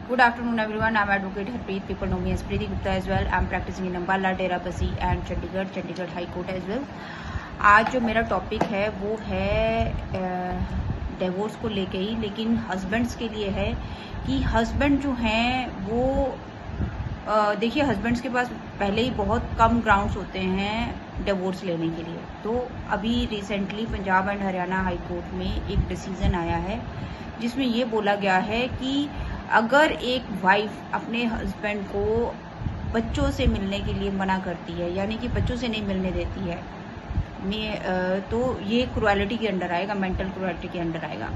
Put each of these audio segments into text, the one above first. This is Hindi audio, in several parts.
Good afternoon, everyone. I'm Advocate Harpreet. People know me as Preeti Gupta as well. I'm practicing in Ambala, Dera Bassi and Chandigarh High Court as well. आज जो मेरा टॉपिक है वो है डिवोर्स को लेके ही, लेकिन हस्बैंड्स के लिए है कि हस्बैंड जो हैं वो देखिए, हस्बैंड्स के पास पहले ही बहुत कम ग्राउंड्स होते हैं डिवोर्स लेने के लिए। तो अभी recently Punjab and Haryana high court में एक डिसीजन आया है जिसमें ये बोला गया है कि अगर एक वाइफ अपने हस्बैंड को बच्चों से मिलने के लिए मना करती है, यानी कि बच्चों से नहीं मिलने देती है, तो ये क्रुएलिटी के अंडर आएगा, मेंटल क्रुएलिटी के अंडर आएगा।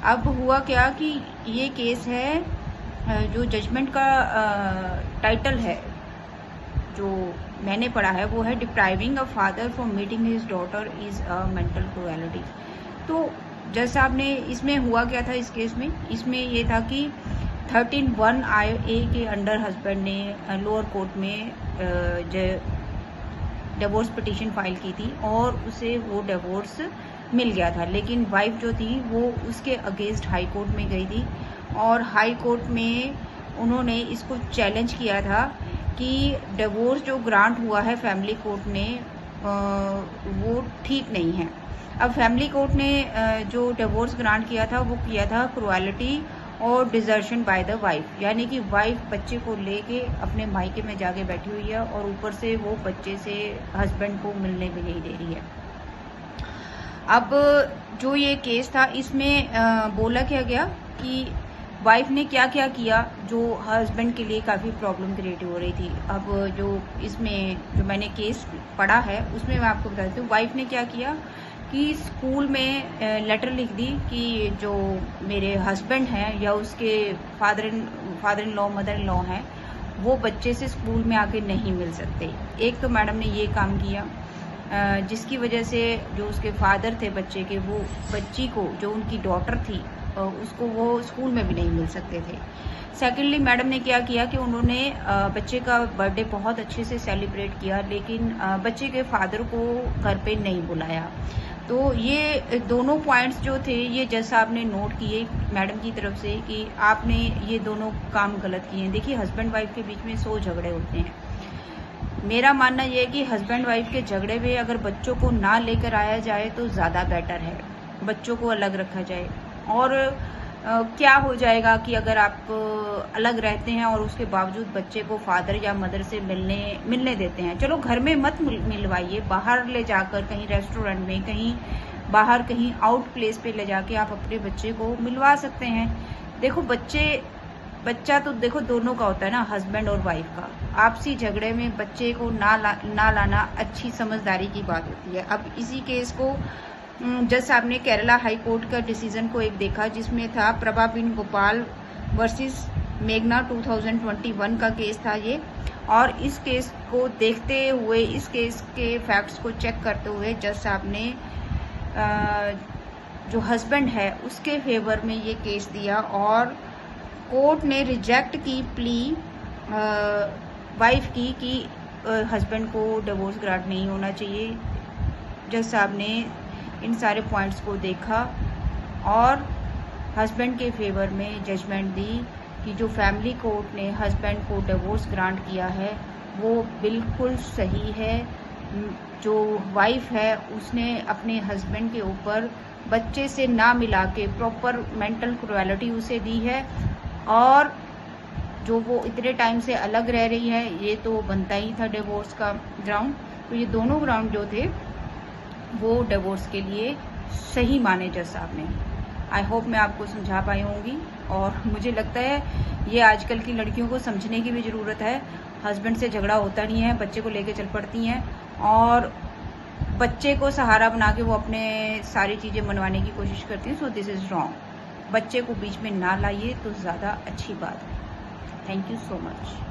अब हुआ क्या कि ये केस है, जो जजमेंट का टाइटल है जो मैंने पढ़ा है वो है depriving a father from meeting his daughter is a mental cruelty. तो जज साहब ने, इसमें हुआ क्या था इस केस में, इसमें ये था कि 13(1)(a) के अंडर हस्बैंड ने लोअर कोर्ट में डिवोर्स पिटीशन फाइल की थी और उसे वो डिवोर्स मिल गया था। लेकिन वाइफ जो थी वो उसके अगेंस्ट हाई कोर्ट में गई थी और हाई कोर्ट में उन्होंने इसको चैलेंज किया था कि डिवोर्स जो ग्रांट हुआ है फैमिली कोर्ट ने वो ठीक नहीं है। अब फैमिली कोर्ट ने जो डिवोर्स ग्रांट किया था वो किया था क्रुएलिटी और डिजर्शन बाय द वाइफ, यानी कि वाइफ बच्चे को लेके अपने मायके में जाके बैठी हुई है और ऊपर से वो बच्चे से हस्बैंड को मिलने भी नहीं दे रही है। अब जो ये केस था इसमें बोला क्या गया कि वाइफ ने क्या क्या किया जो हस्बैंड के लिए काफ़ी प्रॉब्लम क्रिएट हो रही थी। अब जो इसमें जो मैंने केस पढ़ा है उसमें मैं आपको बता देती हूँ, वाइफ ने क्या किया कि स्कूल में लेटर लिख दी कि जो मेरे हस्बैंड हैं या उसके father in law mother in law हैं वो बच्चे से स्कूल में आके नहीं मिल सकते। एक तो मैडम ने ये काम किया जिसकी वजह से जो उसके फादर थे बच्चे के, वो बच्ची को, जो उनकी डॉटर थी, उसको वो स्कूल में भी नहीं मिल सकते थे। सेकेंडली मैडम ने क्या किया कि उन्होंने बच्चे का बर्थडे बहुत अच्छे से सेलिब्रेट किया, लेकिन बच्चे के फादर को घर पे नहीं बुलाया। तो ये दोनों पॉइंट्स जो थे ये जज साहब ने नोट किए मैडम की तरफ से कि आपने ये दोनों काम गलत किए हैं। देखिए, हस्बैंड वाइफ के बीच में 100 झगड़े होते हैं। मेरा मानना ये है कि हस्बैंड वाइफ के झगड़े में अगर बच्चों को ना लेकर आया जाए तो ज़्यादा बेटर है, बच्चों को अलग रखा जाए। और क्या हो जाएगा कि अगर आप अलग रहते हैं और उसके बावजूद बच्चे को फादर या मदर से मिलने देते हैं, चलो घर में मत मिलवाइए, बाहर ले जाकर कहीं रेस्टोरेंट में, कहीं बाहर, कहीं आउट प्लेस पे ले जाके आप अपने बच्चे को मिलवा सकते हैं। देखो, बच्चा तो देखो दोनों का होता है ना, हस्बैंड और वाइफ का। आपसी झगड़े में बच्चे को ना लाना अच्छी समझदारी की बात होती है। अब इसी केस को जज साहब ने केरला हाई कोर्ट का डिसीजन को एक देखा जिसमें था प्रभा बिन गोपाल वर्सेस मेघना 2021 का केस था ये। और इस केस को देखते हुए, इस केस के फैक्ट्स को चेक करते हुए जज साहब ने जो हस्बैंड है उसके फेवर में ये केस दिया और कोर्ट ने रिजेक्ट की प्ली वाइफ की कि हस्बैंड को डिवोर्स ग्रांट नहीं होना चाहिए। जज साहब ने इन सारे पॉइंट्स को देखा और हस्बैंड के फेवर में जजमेंट दी कि जो फैमिली कोर्ट ने हस्बैंड को डिवोर्स ग्रांट किया है वो बिल्कुल सही है। जो वाइफ है उसने अपने हस्बैंड के ऊपर बच्चे से ना मिला के प्रॉपर मेंटल क्रुएलिटी उसे दी है और जो वो इतने टाइम से अलग रह रही है ये तो बनता ही था डिवोर्स का ग्राउंड। तो ये दोनों ग्राउंड जो थे वो डिवोर्स के लिए सही माने जज साहब ने। आई होप मैं आपको समझा पाई होंगी और मुझे लगता है ये आजकल की लड़कियों को समझने की भी ज़रूरत है। हस्बैंड से झगड़ा होता नहीं है, बच्चे को लेके चल पड़ती हैं और बच्चे को सहारा बना के वो अपने सारी चीज़ें मनवाने की कोशिश करती हैं। So this is wrong. बच्चे को बीच में ना लाइए तो ज़्यादा अच्छी बात है। Thank you so much.